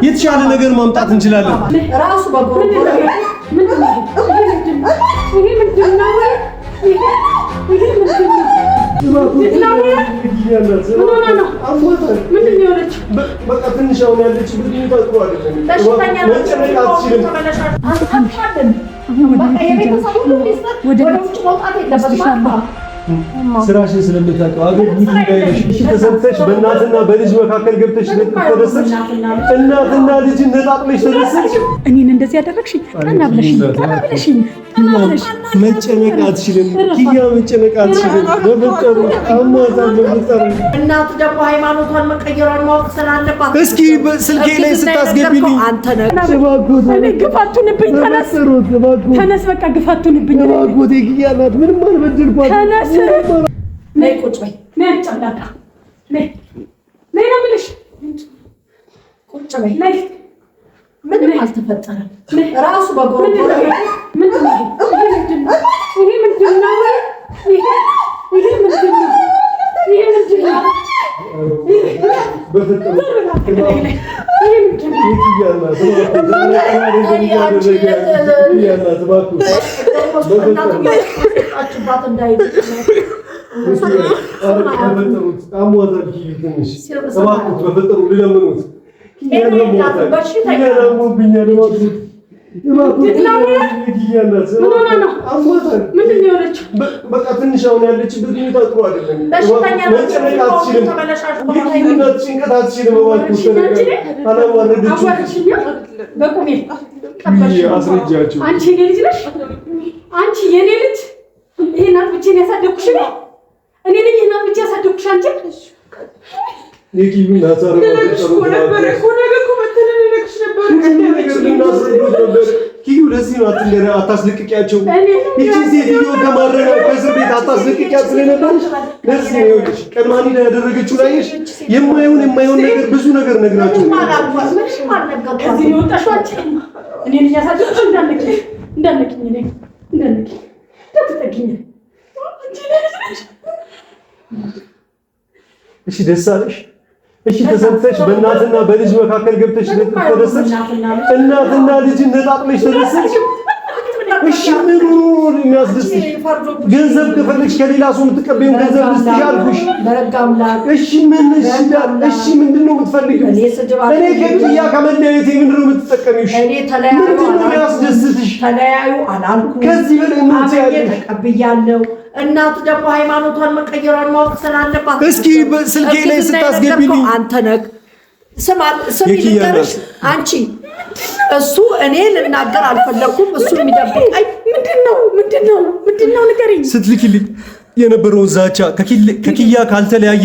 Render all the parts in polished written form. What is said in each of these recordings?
የተሻለ ነገር ማምጣት እንችላለን። ራሱ ስራሽን ስለምታውቀው አገር ይይሽ ተሰጥተሽ በእናትና በልጅ መካከል ገብተሽ ተደሰች። እናትና ልጅ ነጣጥለሽ ተደሰች። እኔን እንደዚህ ያደረግሽ ቀና ብለሽኝ መጨነቅ አትችልም። ኪያ መጨነቅ አትችልም። በመጠሩ አሟታን በመጠሩ እናት ደግሞ ሃይማኖቷን መቀየሯን ማወቅ ስላለባት እስኪ ስልኬ ላይ ስታስገቢልኝ አንተ ነህ ግፋቱንብኝ። ተነስ በቃ ግፋቱንብኝ። ባጎቴ ኪያ ናት። ምንም አልበደልኳት። ተነስ ነይ ቁጭ በይ። ነይ ጨላቃ ነይ ነይ ነው የምልሽ። ቁጭ በይ። ነይ ምንም አልተፈጠረም። ራሱ በጎሮ ምንድን ነው? ይሄ ምንድን ነው? በቃ ትንሽ አሁን ያለችበት ሁኔታ ጥሩ አይደለም። መጨነቅ አትችልም። ጭንቀት አትችልም። አስረጃቸው። አንቺ የኔ ልጅ ነሽ። አንቺ የኔ ልጅ ይሄን አጥብቼ ነው ያሳደግኩሽ። እኔ ነኝ ይሄን አጥብቼ ያሳደግኩሽ። አንቺ የኪዩን አሳረጋችሁ ነበር እኮ ነገር እኮ መተነነክሽ ነበር። ኪዩ ለዚህ ነው አታስለቅቂያቸው። እቺ ሴትዮ ከማረጋ ከእስር ቤት አታስለቅቂያት ስለነበረች ለዚህ ነው ይኸውልሽ፣ ቀድማኒ ያደረገችው ላይሽ የማይሆን ነገር ብዙ ነገር ነግራችሁ ከዚህ ነው ወጣሽው። አንቺ እኔ ልጅ ያሳደግኩሽ እንዳነኪኝ ተጠቂኝ። አንቺ ልጅ እሺ ደስ አለሽ? እሺ ተሰጥተሽ በእናትና በልጅ መካከል ገብተሽ ተደሰች። እናትና ልጅ ነጣጥለሽ ተደሰች። እሺ ምን ነው የሚያስደስትሽ? ገንዘብ ከፈለግሽ ከሌላ ሰው የምትቀበይው ገንዘብ ልስጥሽ አልኩሽ። እሺ ምን እሺ ምንድን ነው የምትፈልጊው? እኔ ከኪያ ከመለያየቴ ምንድን ነው የምትጠቀሚው? ምንድን ነው የሚያስደስትሽ? ተለያዩ አላልኩም። ከዚህ በላይ ምን ትያለሽ? ተቀብያለሁ። እናት ደግሞ ሃይማኖቷን መቀየሯን ማወቅ ስላለባት እስኪ ስልኬ ላይ ስታስገቢልኝ አንተ ነህ ስሚ ልንገርሽ። አንቺ እሱ እኔ ልናገር አልፈለኩም። እሱ የሚደብቀኝ ምንድነው ንገሪኝ። ስትልኪልኝ የነበረውን ዛቻ ከኪያ ካልተለያየ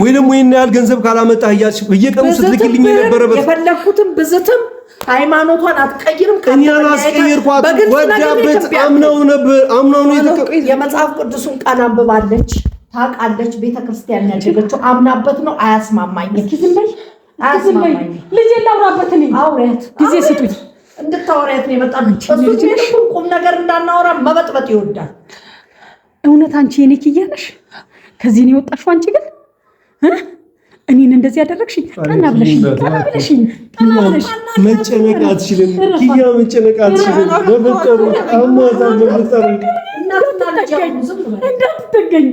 ወይ ደግሞ ይሄን ያህል ገንዘብ ካላመጣ እያልሽ በየቀኑ ስትልኪልኝ የነበረበት የፈለኩትም ብዝትም ሃይማኖቷን አትቀይርም። ከኛን አስቀየርኳት። ወዳበት አምናው ነው የመጽሐፍ ቅዱስን ቃል አንብባለች፣ ታውቃለች። ቤተክርስቲያን ያደረገችው አምናበት ነው። አያስማማኝም። አያስማማኝም። ልጄ ላውራበት ነኝ። አውሪያት፣ ጊዜ ስጡኝ። እንድታወሪያት ነው የመጣችው። እሱ ቁም ነገር እንዳናወራ መበጥበጥ ይወዳል። እውነት አንቺ የኔ ኪያ ነሽ? ከዚህ ነው የወጣሽው? አንቺ ግን እኔን እንደዚህ ያደረግሽ ቀና ብለሽኝ መጨነቅ አትችልም። ኪያ መጨነቅ አትችልም። በመጠሩ አሟታን በመጠሩ እንዳትጠገኝ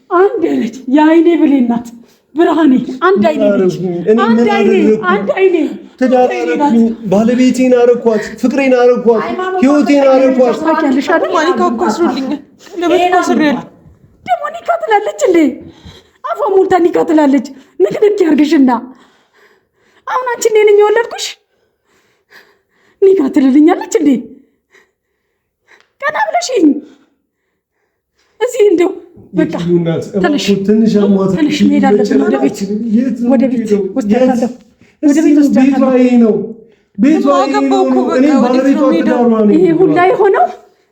አንድ አይነት የአይኔ ብሌናት ብርሃኔ አንድ አይኔ ተዳራረኩኝ። ባለቤቴን አረኳት፣ ፍቅሬን አረኳት፣ ህይወቴን አረኳት። ታውቂያለሽ አይደል? ማኒካ እኮ አስሩልኝ ደግሞ ኒካ ትላለች እንዴ? አፏ ሞልታ ኒካ ትላለች። ንክንክ ያርግሽና አሁን አንቺ እኔ ነኝ የወለድኩሽ? ኒካ ትልልኛለች እንዴ? ቀና ብለሽኝ እዚህ እንደው በቃ ትንሽ መሄድ አለብን ወደ ቤት ወስዳታለሁ። ወደ ቤት ወስዳታለሁ። ቤቷ ነው። ይሄ ሁላ የሆነው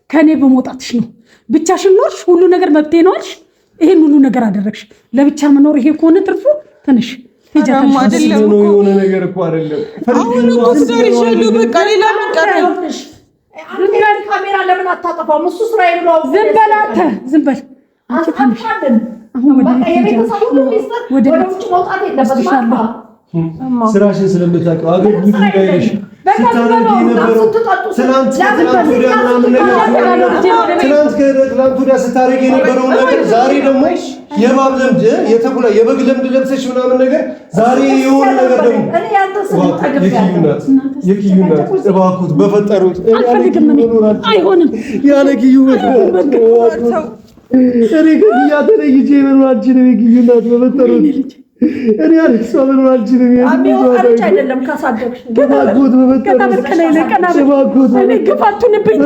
ከእኔ በመውጣትሽ ነው። ብቻሽን ኖርሽ፣ ሁሉ ነገር መብቴ ነው አልሽ። ይሄን ሁሉ ነገር አደረግሽ። ለብቻ መኖር ይሄ ከሆነ ትርፉ ትንሽ አይደለም ነው የሆነ ነገር እኮ አይደለም። አሁን እኮ ትዳርሻሉ በቃ ሌላ ምን ቀረው? ካሜራ ለምን አታጠፋም? እሱ ስራዬ ብለው ዝም በል አንተ ዝም በል አንቺ ትንሽ አሁን ወደ ውጭ መውጣት የለበትም። ስራሽን ስለምታውቀው አገር ጉድ እንዳይልሽ ስታደርጊ የነበረው ትናንት ወዲያ ስታደርጊ የነበረው ነገር ዛሬ ደግሞ የእባብ ለምድ የተኩላ የበግ ለምድ ለብሰሽ ምናምን ነገር ዛሬ የሆነ ነገር ደግሞ የኪዩናት እባክዎት በፈጠሩት አይሆንም ያለ ኪዩ እኔ ከኪያ ተለይቼ መኖር አልችልም። የኪዩናት በፈጠሩት እኔ አልክሷ መኖር አልችልም። አሚወጣች አይደለም ካሳደግሽ እባክዎት በፈጠሩት ግፋቱንብኝ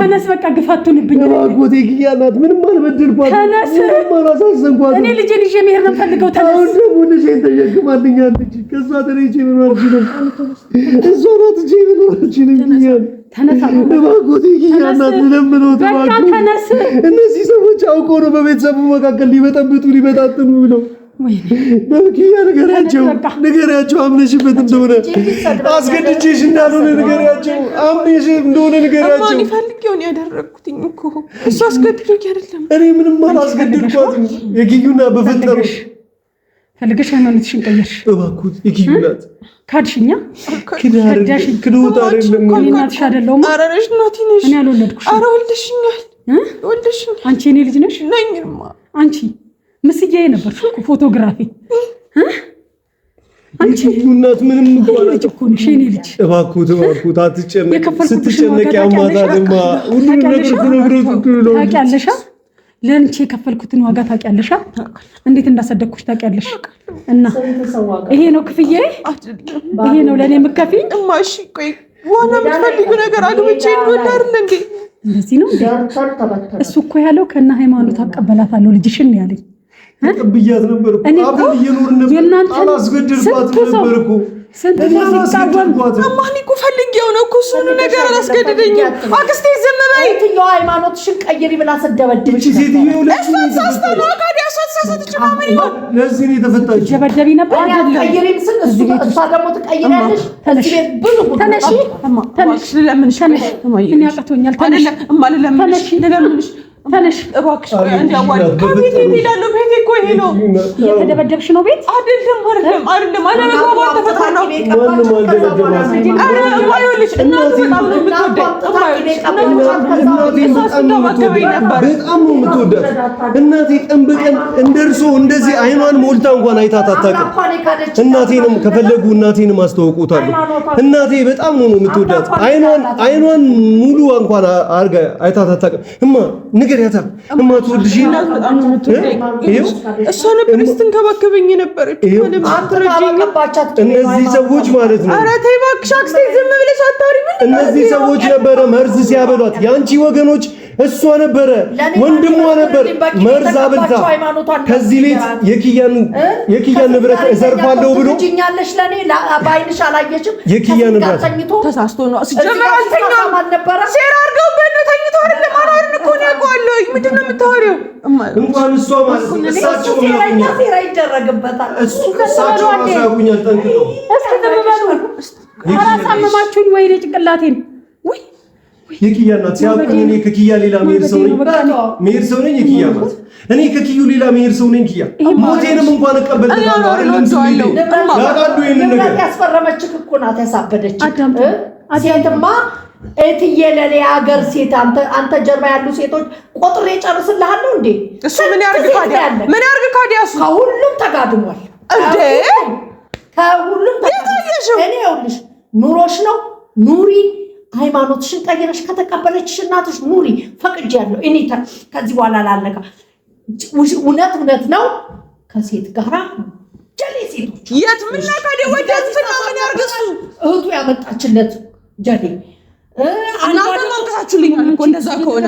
ተነስ በቃ ግፋቱንብኝ እባክዎት የኪያናት ምንም አልበደልኳትም። ተነስ ምንም አላሳዘንኳትም። እኔ ልጄን ይዤ መሄድ ነው የምፈልገው። ተነስ አሁን ደግሞ ልጄን ተሸክማልኛለች። ከእሷ ተለይቼ መኖር አልችልም። እሷ ናት እንጂ መኖር አልችልም። ኪያን ተነስ እባክዎት የኪያናት ለምነውት እባክዎት። ተነስ እነዚህ ሰዎች አውቀው ነው በቤተሰቡ መካከል ሊበጠብጡ ሊበታጥኑ ብለው በኪያ ንገሪያቸው አምነሽበት እንደሆነ አስገድጄሽ እንዳልሆነ ንገሪያቸው። አምነሽ እንደሆነ ንገሪያቸው። ማን ይፈልገውን ያደረኩትኝ እኮ እሱ አስገድዶኝ አይደለም። እኔ ምንም አላስገድድኳትም። የኪዩና በፈጠሩሽ ፈልገሽ ሃይማኖትሽን ቀየርሽ። እባክዎት የኪዩናት ካድሽኛ ክዶት አይደለም እናትሽ አይደለሁም። ኧረ ነሽ እናቴ ነሽ። እኔ አልወለድኩሽም። ኧረ ወልደሽኛል ወልደሽኛል። አንቺ የኔ ልጅ ነሽ ነኝማ። አንቺ ምስዬ ነበርሽ እኮ ፎቶግራፊ አንቺ እናት ምንም ልጅ እኮ ነሽ የኔ ልጅ። እባክዎት አትጨነቂ። ስትጨነቂ ያማታልማ ሁሉንም ነገር ነው ታውቂያለሽ። ለአንቺ የከፈልኩትን ዋጋ ታውቂያለሽ። እንዴት እንዳሰደግኩሽ ታውቂያለሽ። እና ይሄ ነው ክፍያዬ፣ ይሄ ነው ለእኔ የምትከፊኝ። እማሺ ቆይ ዋና የምትፈልጊው ነገር አግብቼ እንወልድ አይደል እንዴ? እንደዚህ ነው እሱ እኮ ያለው ከእነ ሃይማኖት አቀበላታለሁ ልጅሽን ያለኝ። ተቀብያት ነበር እኮ አብረን እየኖርን ነበር። አላስገድድኳትም ነበር እኮ እማኒ እኮ ፈልጌው ነው እኮ እሱን ነገር አላስገድደኝም። አክስቴ ዝም በይ። የትኛው ሃይማኖትሽን ቀይሪ ብላ ሰደበድብሽ? ለዚህ ነው የተፈታችው። ጀበደቢ ነበር አይደለም? ቀይሪም ስል እሷ ደግሞ ትቀይሪያለሽ። ከዚህ ቤት ብዙ ተነሺ ተነሽ ለምን ሸነሽ እኔ አቅቶኛል። ተነሽ ተነሽ ለምንሽ ተነሽ እባክሽ እንዲያዋል ከቤት ይሄዳሉ። ቤት እኮ ይሄ ነው። የተደበደብሽ ነው ቤት አይደለም አይደለም አለመግባባት ተፈጥሮ ነው። በጣም ነው የምትወዳት እናቴ። ቀን በቀን እንደርሶ እንደዚህ አይኗን ሞልታ እንኳን አይታት አታውቅም። እናቴንም ከፈለጉ እናቴንም አስተዋውቁታለሁ። እናቴ በጣም ነው የምትወዳት። አይኗን ሙሉ እንኳን አርጋ አይታት አታውቅም። እማ ንገሪያታ እማ ትወድሽ እሷ ነበር ስትንከባከበኝ ነበር። እነዚህ ሰዎች ማለት ነው። ኧረ ተይ እባክሽ አክስቴ ዝም ብለሽ አታውሪ። እነዚህ ሰዎች ነበረ መርዝ ሲያበሏት የአንቺ ወገኖች እሷ ነበረ ወንድሟ ነበር መርዝ አብልታ ከዚህ ቤት የኪያን ንብረት እዘርፋለሁ ብሎ ትጅኛለሽ። ለኔ ባይንሽ አላየሽም። የኪያን ንብረት ተሳስቶ ነው ሲጀመር አልተኛም ነበረ። ሴራ አድርገውበት ነው ተኝቶ አይደለም። አራርን እኮ ነው ያውቀዋለሁ። ምንድን ነው የምታወሪው? እንኳን እሷ ማለት ነው እሳቸው ሴራ ይደረግበታል። እሳቸው ያውቁኛል ጠንቅቀው። እስኪ ዝም በሉ። አላሳመማችሁኝ ወይ ጭንቅላቴን ወይ የኪያ እናት ሲያውቁኝ እኔ ከኪያ ሌላ መሄድ ሰው ነኝ። የኪያ እናት እኔ ከኪዩ ሌላ መሄድ ሰው ነኝ። ኪያ ሞቴንም እንኳን እቀበልታለሁ አይደለም ሲሉ ያቃዱ ይሄን ነገር ያስፈረመችህ እኮ ናት ያሳበደች። ሴትማ እትዬ ለኔ ሀገር ሴት አንተ ጀርባ ያሉ ሴቶች ቆጥሬ ጨርስልሃለሁ እንዴ? እሱ ምን ያርግ ታዲያ? ምን ያርግ ታዲያ? እሱ ከሁሉም ተጋድሟል እንዴ? ከሁሉም ተጋድሟል። እኔ ይኸውልሽ ኑሮሽ ነው ኑሪ። ሃይማኖትሽን ቀይረሽ ከተቀበለችሽ እናትሽ ኑሪ። ፈቅጃለሁ። እኔ ከዚህ በኋላ ላለካ እውነት ነው ከሴት ጋራ ጀሌ ሴቶች የት ምን ታዲያ ወዳት ፍና ምን ያርግ እሱ? እህቱ ያመጣችለት ጀሌ እናንተ ማንቀሳችሁልኛል እኮ እንደዛ ከሆነ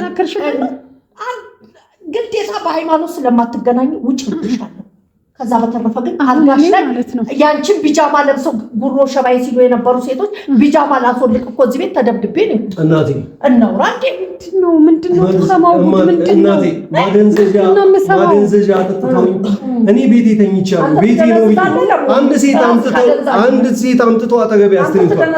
ግዴታ በሃይማኖት ስለማትገናኙ ውጭ ልብሻለሁ። ከዛ በተረፈ ግን አልጋሽ ላይ ያንቺን ቢጃማ ለብሰው ጉሮ ሸባይ ሲሉ የነበሩ ሴቶች ቢጃማ ላስወልቅ እኮ እዚህ ቤት ተደብድቤ ነው። እናቴ እናውራ እንዴ ምንድነው ተሰማው ምንድነው? ማደንዘዣ አጥጥተውኝ እኔ ቤቴ ተኝቻለሁ። ቤቴ ነው አንድ ሴት አምጥቶ አጠገቤ አስተኝቷል።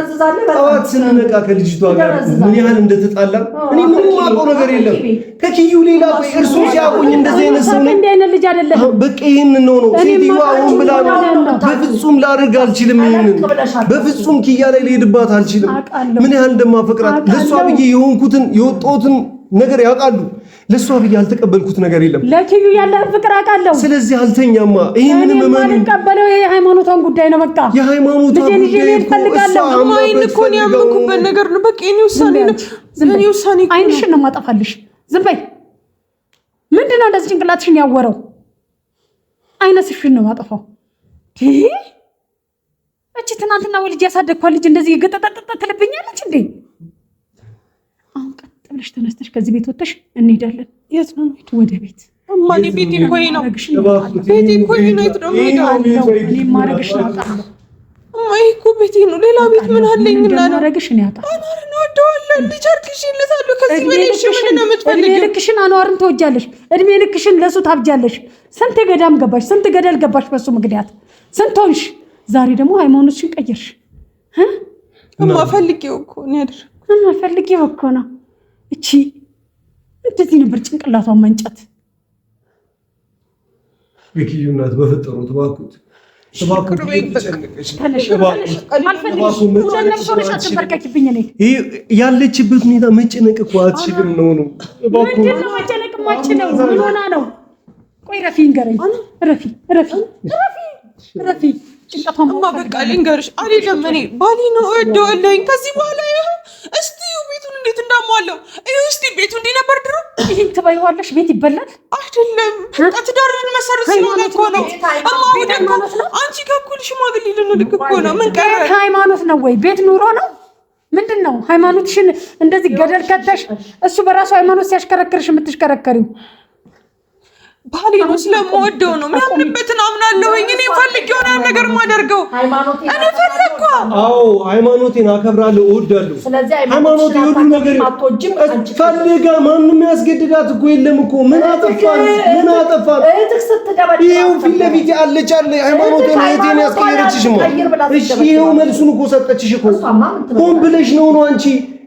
ጠዋት ስንነቃ ከልጅቷ ጋር ምን ያህል እንደተጣላ እኔ ምንም የማውቀው ነገር የለም። ከኪዩ ሌላ እርሱ ሲያቁኝ እንደዚህ አይነት ሰው ነኝ። ልጅ አይደለም። በቃ ይሄንን ነው ሴትዮዋ አሁን ብላ በፍጹም ላደርግ አልችልም። ይሄንን በፍጹም ኪያ ላይ ልሄድባት አልችልም። ምን ያህል እንደማፈቅራት ለሷ ብዬ የሆንኩትን የወጣሁትን ነገር ያውቃሉ። ለሷ ብዬ ያልተቀበልኩት ነገር የለም። ለኪዩ ያለ ፍቅር አውቃለሁ። ስለዚህ አልተኛማ። ይሄንን የማልቀበለው የሃይማኖቷን ጉዳይ ነው። በቃ የሃይማኖቷን ጉዳይ ፈልጋለሁ። ማይን እኮ ነው ያመንኩበት ነገር ነው። በቃ የኔ ውሳኔ ነው። የኔ ውሳኔ ነው። አይንሽን ነው ማጠፋልሽ። ዝም በይ። ምንድነው እንደዚህ ጭንቅላትሽን ያወረው? አይነስሽን ነው ማጠፋው። እቺ ትናንትና ወልጅ ያሳደግኳት ልጅ እንደዚህ ገጠጠጠ ትልብኛለች እንዴ? አሁን ቀጥ ብለሽ ተነስተሽ ከዚህ ቤት ወጥተሽ እንሄዳለን። የት ነው የምሄድ? ወደ ቤት እማዬ ቤቴ እኮ ይሄ ነው። ቤቴ እኮ ይሄ ነው። የት ነው የምሄደው? እኔ ማረግሽ ነው አውቃለሁ። እማዬ እኮ ቤቴ ነው። ሌላ ቤት ምን አለኝና ነው? ማረግሽ ነው ያውቃል። አኗርን ወደዋለሁ። ልጅርክሽን ለታለሁ። ከዚህ በላይ ምን ነው የምትፈልጊው? እድሜ ልክሽን አኗርን ትወጃለሽ። እድሜ ልክሽን ለሱ ታብጃለሽ። ስንት ገዳም ገባሽ፣ ስንት ገደል ገባሽ በሱ ምክንያት ስንት ሆንሽ። ዛሬ ደግሞ ሃይማኖትሽን ቀየርሽ። ፈልጌው እኮ ነው ያደረኩት። ፈልጌው እኮ ነው። እቺ እንደዚህ ነበር ጭንቅላቷን መንጨት። የኪዩ እናት በፈጠሩት ባኩት ያለችበት ሁኔታ መጨነቅ እኮ አትችልም ነው። መጨነቅ ማችለው ምን ሆና ነው? ቆይ ረፊ ንገረኝ። ረፊ ጭንቀቷን በቃ ልንገርሽ አይደለም። እኔ ባሌ ነው እወደዋለሁኝ። ከዚህ በኋላ እስቲ ቤቱን እንዴት እንዳሟለው እስቲ ቤቱ እንዲህ ነበር ድሮ። ይሄን ትበይዋለሽ? ቤት ይበላል አይደለም። ትዳርን መሰረት ስለሆነ እኮ ነው። አንቺ ጋር እኮ ሽማግሌ ልንልክ እኮ ነው። ምን ቀረ? ሃይማኖት ነው ወይ ቤት ኑሮ ነው? ምንድን ነው ሃይማኖትሽን እንደዚህ ገደል ከተሽ እሱ በራሱ ሃይማኖት ሲያሽከረክርሽ የምትሽከረከሪው? ባሌ ነው ስለምወደው ነው። የሚያምንበትን አምናለሁኝ። እኔ ፈልግ የሆነ ነገር ማደርገው እኔ ፈለግኳ። አዎ ሃይማኖቴን አከብራለሁ፣ እወዳለሁ። ሃይማኖቴ ሁሉ ነገር ፈልጋ ማንም ያስገድዳት እኮ የለም እኮ። ምን አጠፋን? ይሄው ፊት ለፊት ያለች አለ ሃይማኖቴን እህቴን ያስቀየረችሽማ። እሺ ይሄው መልሱን እኮ ሰጠችሽ እኮ። ሆን ብለሽ ነው አንቺ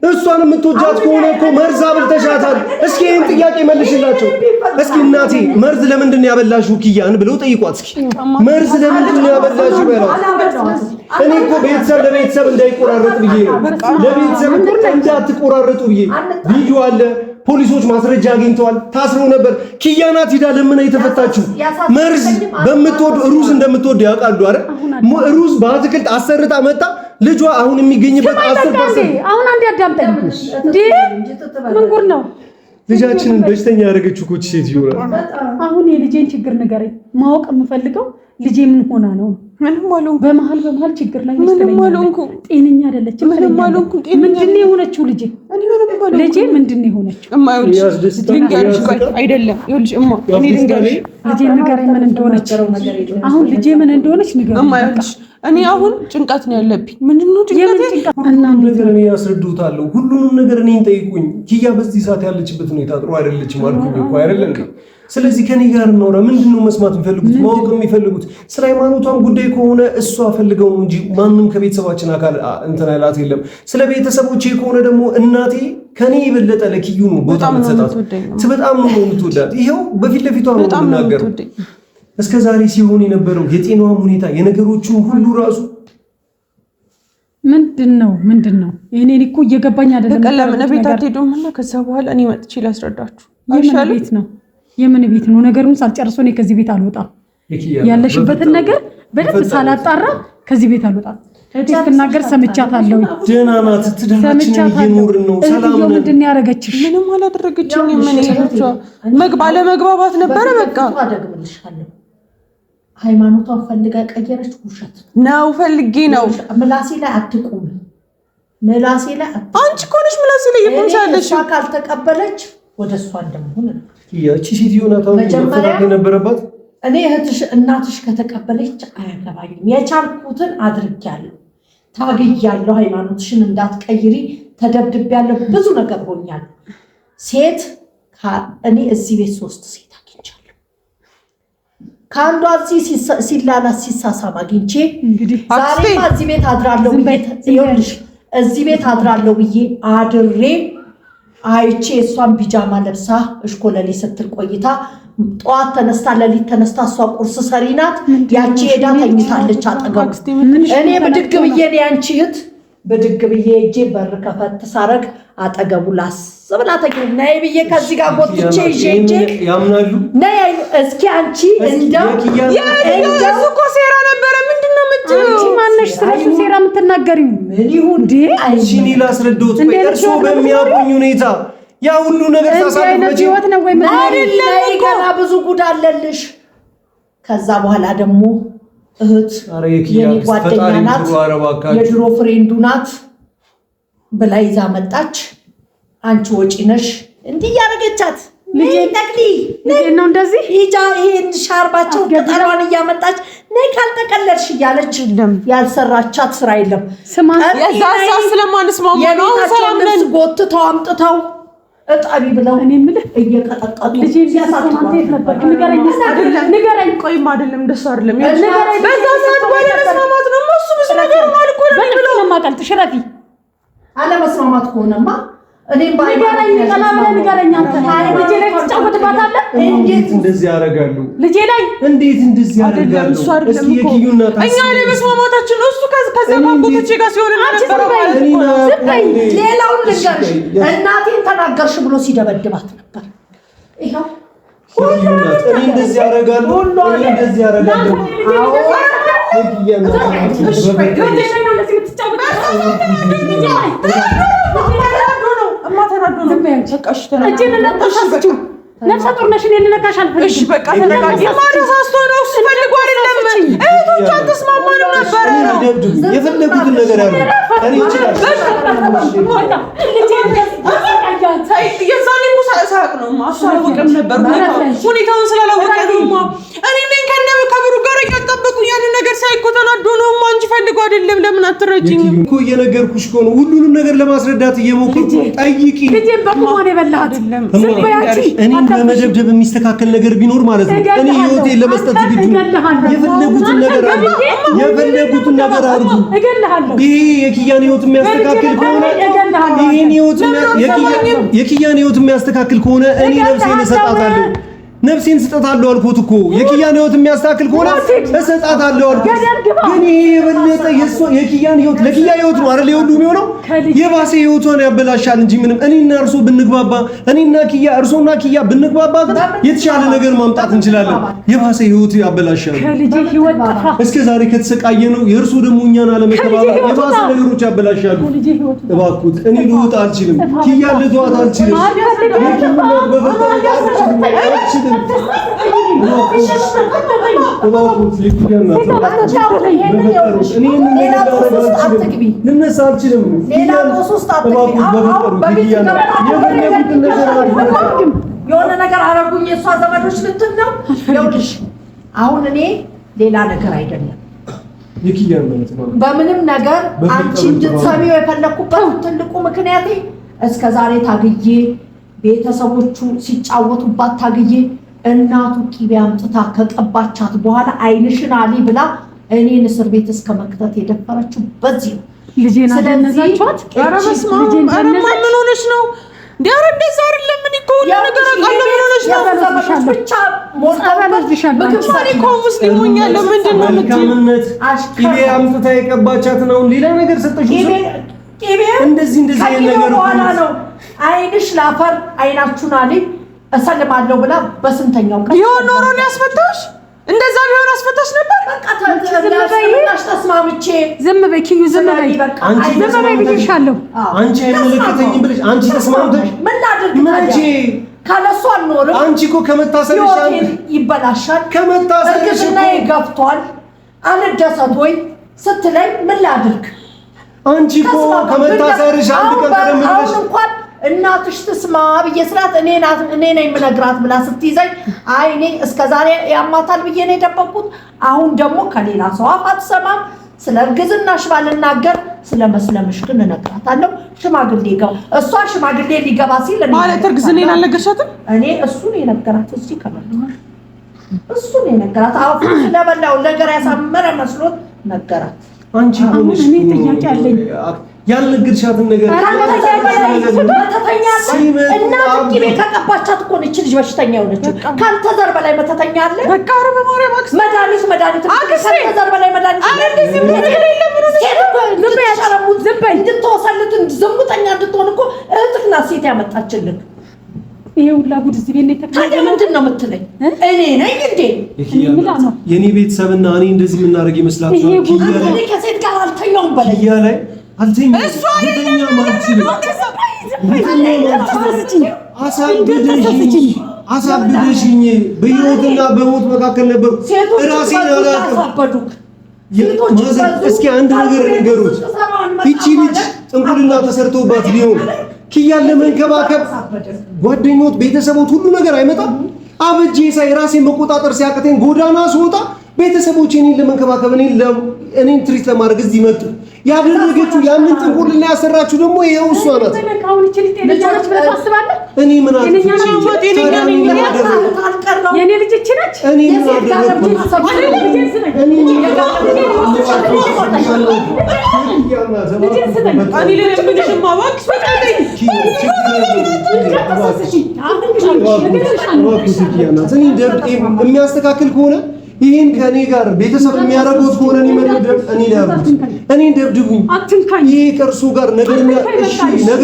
እሷን የምትወጃት ከሆነ እኮ መርዝ አብልተሻታል። እስኪ ይሄን ጥያቄ መልሽላቸው። እስኪ እናቴ መርዝ ለምንድን ነው ያበላሽው ኪያን ብለው ጠይቋት። እስኪ መርዝ ለምንድን ነው ያበላሽው በላት። እኔ እኮ ቤተሰብ ለቤተሰብ እንዳይቆራረጥ ብዬ ነው። ለቤተሰብ እንዳትቆራረጡ ብዬ ቪዲዮ አለ። ፖሊሶች ማስረጃ አግኝተዋል። ታስረው ነበር። ኪያናት ሂዳ ለምን የተፈታችው? መርዝ በምትወድ ሩዝ እንደምትወድ ያውቃሉ አይደል? ሩዝ በአትክልት አሰርታ መጣ። ልጇ አሁን የሚገኝበት 10% አሁን አንዴ አዳምጠኝ እንዴ! ምን ጉድ ነው? ልጃችንን በሽተኛ ያደረገችው እኮ ሴት ይሆናል። አሁን የልጄን ችግር ንገረኝ። ማወቅ የምፈልገው ልጄ ምን ሆና ነው? ምንም አልሆንኩም። በመሃል ችግር ላይ ምንም አልሆንኩም። ጤነኛ አይደለችም። ምንም አልሆንኩም። ምንድን ነው የሆነችው? ልጄ ምንድን ነው የሆነችው? ልንገርሽ። ቆይ አይደለም ይኸውልሽ እማ እኔ ልንገርሽ። ልጄ ንገረኝ ምን እንደሆነች። አሁን ልጄ ምን እንደሆነች ንገረኝ እማ። ይኸውልሽ እኔ አሁን ጭንቀት ነው ያለብኝ። ምንድነው ጭንቀት? እናም ነገር እኔ ያስረዱታለሁ። ሁሉንም ነገር እኔን ጠይቁኝ። ኪያ በዚህ ሰዓት ያለችበት ሁኔታ ጥሩ አይደለችም አልኩኝ እኮ አይደለም እንዴ? ስለዚህ ከኔ ጋር እናውራ። ምንድነው መስማት የሚፈልጉት? ማወቅ የሚፈልጉት ስለ ሃይማኖቷን ጉዳይ ከሆነ እሷ ፈልገው ነው እንጂ ማንም ከቤተሰባችን አካል እንትን አይላት የለም። ስለ ቤተሰቦቼ ከሆነ ደግሞ እናቴ ከኔ የበለጠ ለኪዩ ነው ቦታ የምትሰጣት። በጣም ነው የምትወዳት። ይሄው በፊት ለፊቷ ነው የምናገረው። እስከ ዛሬ ሲሆን የነበረው የጤናዋም ሁኔታ የነገሮቹ ሁሉ ራሱ ምንድነው? እኔ እኮ እየገባኝ አይደለም። በቃ ለምን ቤት አትሄዱም? እና ከዛ በኋላ እኔ መጥቼ ላስረዳችሁ አይሻልም? ቤት ነው የምን ቤት ነው? ነገሩን ሳልጨርሰው እኔ ከዚህ ቤት አልወጣም። ያለሽበትን ነገር በደንብ ሳላጣራ ከዚህ ቤት አልወጣም። እህቴ ስትናገር ሰምቻታለሁ። ደህና ናት። ትዳራችንን እየኖርን ነው። ሰላም ነን። ምንድን ነው ያደረገችሽ? ምንም አላደረገችኝም። ምን ይላችሁ አለመግባባት ነበረ። በቃ ሃይማኖቷን ፈልጋ ቀየረች። ውሸት ነው። ፈልጌ ነው። ምላሴ ላይ አትቁም። ምላሴ ላይ አንቺ እኮ ነሽ ምላሴ ላይ የምንቻለሽ። ካልተቀበለች ወደ እሷ እንደምሆን ያቺ ሴትዮ ናት መፈታት የነበረባት። እኔ እህትሽ እናትሽ ከተቀበለች አያገባኝም። የቻልኩትን አድርጌያለሁ፣ ታግያለሁ። ሃይማኖትሽን እንዳትቀይሪ ተደብድቤያለሁ፣ ብዙ ነገር ሆኛለሁ። ሴት እኔ እዚህ ቤት 3 ሴት አግኝቻለሁ። ከአንዷ እዚህ ሲላላት ሲሳሳም አግኝቼ ዛሬማ እዚህ ቤት አድራለሁ ብዬ ይኸውልሽ እዚህ ቤት አድራለሁ ብዬ አድሬ አይቼ እሷን ቢጃማ ለብሳ እሽኮለሌ ስትል ቆይታ ጠዋት ተነስታ ለሊት ተነስታ እሷ ቁርስ ሰሪ ናት። ያቺ ሄዳ ተኝታለች አጠገቡ። እኔ ብድግ ብዬ ነው ያንቺ እህት ብድግ ብዬ እጄ በር ከፈት ሳረግ አጠገቡ ላስብላ ተገኝ ነይ ብዬ ከዚህ ጋር ጎትቼ ይዤ ያምናሉ። ነይ እስኪ አንቺ እንደው የሱ እኮ ሴራ ነበረ። ምንድነው የምትይው? አንቺ ማነሽ ስለሱ ሴራ የምትናገሪው? ምን ይሁን እንዴ? እሺ ላስረዳሁት። እርሶ በሚያውቁኝ ሁኔታ ያ ሁሉ ነገር ሳሳልፈች ህይወት ነው ወይ ምን አይደለም። ገና ብዙ ጉድ አለልሽ። ከዛ በኋላ ደግሞ እህት የኔ ጓደኛ ናት፣ የድሮ ፍሬንዱ ናት ብላ ይዛ መጣች። አንቺ ወጪ ነሽ እንዲህ ያረገቻት ልጄ ተክሊ ነው እንደዚህ ይጃ ይሄን ሻርባቸው ቅጠሏን እያመጣች ነይ ካልተቀለልሽ እያለች ያልሰራቻት ስራ የለም። ስማ ያዛሳ ስለማንስማማ ነው ሰላም ነን ጎትተው አምጥተው እጣቢ ብለው እኔ ምልህ እየቀጠቀጡ ልጄ ሲያሳማንተ ነበር። ንገረኝ። ቆይማ አይደለም እንደሱ አይደለም። በዛ ሰዓት ባለመስማማት ነው እሱ ብዙ ነገር ማልኮ ነው ብሎ ማቀልጥሽ ረፊ አለመስማማት ከሆነማ እኔም ንገረኝ። ንገረኝ አንተ ልጄ ላይ ትጫወትባታለህ። እንዴት እንደዚህ ያደርጋሉ? ልጄ ላይ እንዴት እንደዚህ ያደርጋሉ? እስኪ የኪዩና እኛ አለመስማማታችን እሱ ከዛ ባቆቶቼ ጋር ሲሆን ነበር ማለት ነው። ሌላውን ልንገርሽ እናቴን ተናገርሽ ብሎ ሲደበድባት ነበር። ይሄው እኔ እንደዚህ ያደርጋሉ። እኔ እንደዚህ ያደርጋሉ። ነፍሰ ጡር ነሽ። እኔ ልነካሽ አልፈልግም። እሺ በቃ ተረጋጊ። ማረሳስቶ ነው እሱ ፈልጎ አይደለም። እህቶች አልተስማማንም ነበር። የፈለጉትን ነገር ያሉ እኔ ይችላል። የዛኔ ሙሳ ሳቅ ነው ማሳወቅም ነበር። ሁኔታውን ስላላወቀ ነው። እኔ ነኝ ከነብ ከብሩ ጋር እያጣበቁ ያንን ነገር ሳይኮ ተናዶ ነው እንጂ ፈልጎ አይደለም። ለምን አትረጂኝ እኮ እየነገርኩሽ እኮ ነው። ሁሉንም ነገር ለማስረዳት እየሞከርኩ ጠይቂ። ልጄ በቁማኔ በላህ አይደለም። እኔ በመደብደብ የሚስተካከል ነገር ቢኖር ማለት ነው እኔ ህይወቴን ለመስጠት ዝግጁ ነኝ። የፈለጉትን ነገር አድርጉ፣ የፈለጉትን ነገር አድርጉ። ይሄ የኪያን ህይወት የሚያስተካክል ከሆነ ይሄን ህይወት የኪያን ህይወት የሚያስተካክል ከሆነ እኔ ነፍሴን እሰጣታለሁ። ነፍሴን ስጠታለሁ አልኩት እኮ የኪያን ህይወት የሚያስተካክል ከሆነ እሰጣታለሁ አልኩት። ግን ይሄ የበለጠ የኪያን ህይወት ለኪያ ህይወት ነው አይደል ሁሉ የሚሆነው የባሰ ህይወቷን ያበላሻል እንጂ ምንም። እኔና እርሶ ብንግባባ እኔና ኪያ እርሶና ኪያ ብንግባባ የተሻለ ነገር ማምጣት እንችላለን። የባሰ ህይወት ያበላሻል። ከልጄ ህይወት ጠፋ። እስከ ዛሬ ከተሰቃየ ነው የእርሶ ደግሞ እኛን አለመከባበር የባሰ ነገሮች ያበላሻሉ። እባክዎት እኔ ልውጥ አልችልም። ኪያ ልተዋት አልችልም። የሆነ ነገር አረጉኝ የእሷ ዘመዶች ልትል ነው። ይኸውልሽ አሁን እኔ ሌላ ነገር አይደለም በምንም ነገር አንቺ እንድትሰሚው የፈለኩበት ትልቁ ምክንያቴ እስከ ዛሬ ታግዬ ቤተሰቦቹ ሲጫወቱባት ታግዬ እናቱ ቂቤ አምጥታ ከቀባቻት በኋላ አይንሽን አሊ ብላ እኔን እስር ቤት እስከ መክተት የደፈረችው በዚህ ነው። ልጄን አደነዛችኋት? ኧረ በስመ አብ! ኧረ ምን ሆነሽ ነው? ዲያረ እንደዛ አይደለም። ምን እኮ ሁሉ ነገር አቃለ ምን ሆነሽ ነው? ብቻ ምግብ ሙስሊም ሆኛለሁ። ምንድን ነው መልካምነት ቂቤ አምጥታ የቀባቻት ነው። ሌላ ነገር ሰጠሽ? ቂቤ እንደዚህ ነገር በኋላ ነው አይንሽ ላፈር አይናችሁን አሊ እሰልማለሁ ብላ በስንተኛው ቀን ይሁን ኖሮ ነው ያስፈታሽ? እንደዛ ቢሆን አስፈታሽ ነበር። በቃ ተንተላሽ ተስማምቼ ዝም በይ ኪዩ፣ ዝም በይ ዝም በይ ብዬሻለሁ። አንቺ አይመለከተኝም ብለሽ አንቺ ተስማምተሽ ምን ላድርግ? መቼ ካለሱ አልኖርም። አንቺ እኮ ከመታሰርሽ ይበላሻል። ከመታሰርሽ እና ይገፍቷል። አልደሰት ወይ ስትለኝ ምን ላድርግ? አንቺ እኮ ከመታሰርሽ አንድ ቀን ቀደም ብለሽ እንኳን እናትሽ ትስማ ብዬ ስላት እኔ ነኝ የምነግራት ብላ ስትይዘኝ አይ እኔ እስከዛሬ ያማታል ብዬ ነው የደበቅኩት። አሁን ደግሞ ከሌላ ሰው አፍ አትሰማም። ስለ እርግዝናሽ ባልናገር ስለ መስለምሽ ግን እነግራታለሁ። ሽማግሌ እሷ ሽማግሌ ሊገባ ሲል ማለት እርግዝናዬን አልነገርሻትም? እኔ እሱን የነገራት እዚህ ከመለማ እሱን የነገራት አፉ ስለበላው ነገር ያሳመረ መስሎት ነገራት። አንቺ ሆነሽ እኔ ጥያቄ አለኝ። ያልነገርሻትን ነገር እና ቅቤ ከቀባቻት እኮ ነች ልጅ በሽተኛ የሆነችው። ካንተ ዘር በላይ መተተኛ አለ። በቃ ኧረ በማርያም አክስቴ መድኃኒት ካንተ ዘር በላይ መድኃኒት እንድትወሰልት ዝሙተኛ እንድትሆን እኮ እህትና ሴት ያመጣችልን። ይሄ ሁላ ጉድ እዚህ ቤት ነው የተፈጠረው። ታዲያ ምንድን ነው የምትለኝ? እኔ ነኝ እንዴ የኔ ቤተሰብና እኔ እንደዚህ የምናደርግ ይመስላችኋል? እኔ ከሴት ጋር አልተኛውም በላይ ኪያ ላይ አልተኛም። አሳብደሽኝ በሕይወትና በሞት መካከል ነበር። ራሴን አላውቅም። እስኪ አንድ ነገር ንገሩት። ይቺ ልጅ ጥንቁልና ተሰርቶባት ቢሆን ኪያን ለመንከባከብ ጓደኞት፣ ቤተሰቦት ሁሉ ነገር አይመጣም። አበጄ ሳይ ራሴን መቆጣጠር ሲያቅተኝ ጎዳና ስወጣ ቤተሰቦች እኔን ለመንከባከብ እኔን ትሪት ለማድረግ እዚህ መጡ። ያደረገችው ያንን ጥንቁልና ያሰራችሁ ደግሞ ይሄው እሷ ናት። እኔ ምን የኔ ልጅ እቺ ነች። እኔ ምን አደረኩ? የሚያስተካክል ከሆነ ይሄን ከኔ ጋር ቤተሰብ የሚያደርጉት ከሆነ እኔ ደብድቡኝ። ይሄ ከእርሱ ጋር ነገር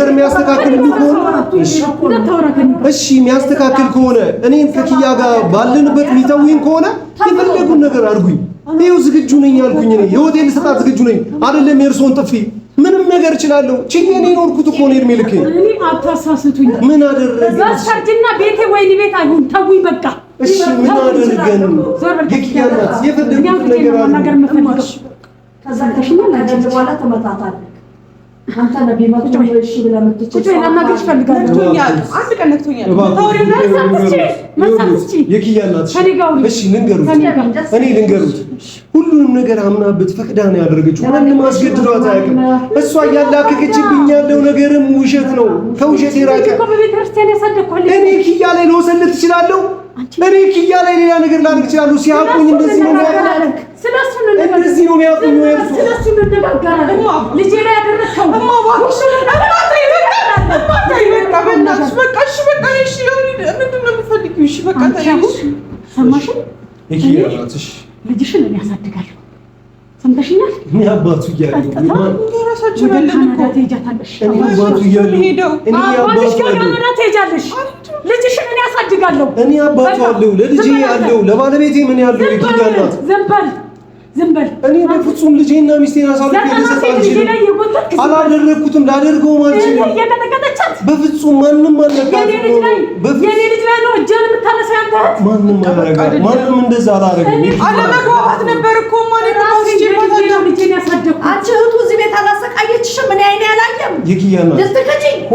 የሚያስተካክል ከሆነ እሺ፣ የሚያስተካክል ከሆነ እኔን ከኪያ ጋር ባለንበት የሚተውኝ ከሆነ የፈለጉን ነገር አድርጉኝ። ይኸው ዝግጁ ነኝ አልኩኝ። እኔ የሆቴል ስጣት ዝግጁ ነኝ። አይደለም የእርሶን ጥፊ ምንም ነገር እችላለሁ። ችዬ እኔ ኖርኩት እኮ ነው እድሜ ልክ። እኔ አታሳስቱኝ። ምን አደረገ? ዛሰርጅና ቤቴ ወይኔ ቤት አይሁን ተውኝ በቃ። እሺ ምን አደረገን? የኪያናት የፈለጉት ነገር አለ። ከዛ ተሽማል አይደል? በኋላ ተመታታለህ አንተ ነህ ቢመጡ እሺ ብለህ የምትችል ለማግኘት ፈልጋለሁ። አንድ ቀን ነክቶኛል። የኪያናት እሺ ልንገሩት፣ እኔ ልንገሩት። ሁሉንም ነገር አምናበት ፈቅዳ ነው ያደረገችው። ማንም አስገድዷት አያውቅም። እሷ እያላከከችብኝ ያለው ነገርም ውሸት ነው፣ ከውሸት የራቀ። እኔ ኪያ ላይ ልወሰልት እችላለሁ። እኔ ኪያ ላይ ሌላ ነገር ላደርግ እችላለሁ። ሲያውቁኝ እንደዚህ ነው የሚያውቁኝ። እንደዚህ ነው የሚያውቁኝ። ልጄ ላይ ያደረግከው ሰማሽን? ልጅሽን እኔ ያሳድጋለሁ። ሰምተሽኛል? እኔ አባቱ እያለሁ ራሳችን ያለን እኮ ትሄጃታለሽ። እኔ አባቱ እያለሁ ትሄጃለሽ። ልጅሽን እኔ ያሳድጋለሁ። እኔ አባቱ አለሁ፣ ለልጄ አለሁ፣ ለባለቤቴ ምን ያለው የኪያ ናት። ዝም በል። እኔ በፍጹም ልጄና ሚስቴን አሳልፌ ልሰጥ አልችልም። አላደረግኩትም፣ ላደርገውም አልችልም። በፍጹም ማንም የኔ ልጅ ላይ ነው እጄን የምታነሳው አንተ። ማንም እንደዛ አላደረገም። አለመግባባት ነበር እኮ ማለት ነው። ልጄን ያሳደግኩት አንቺ እህቱ እዚህ ቤት አላሰቃየችሽም? እኔ አይኔ አላየም። የኪያ ናት።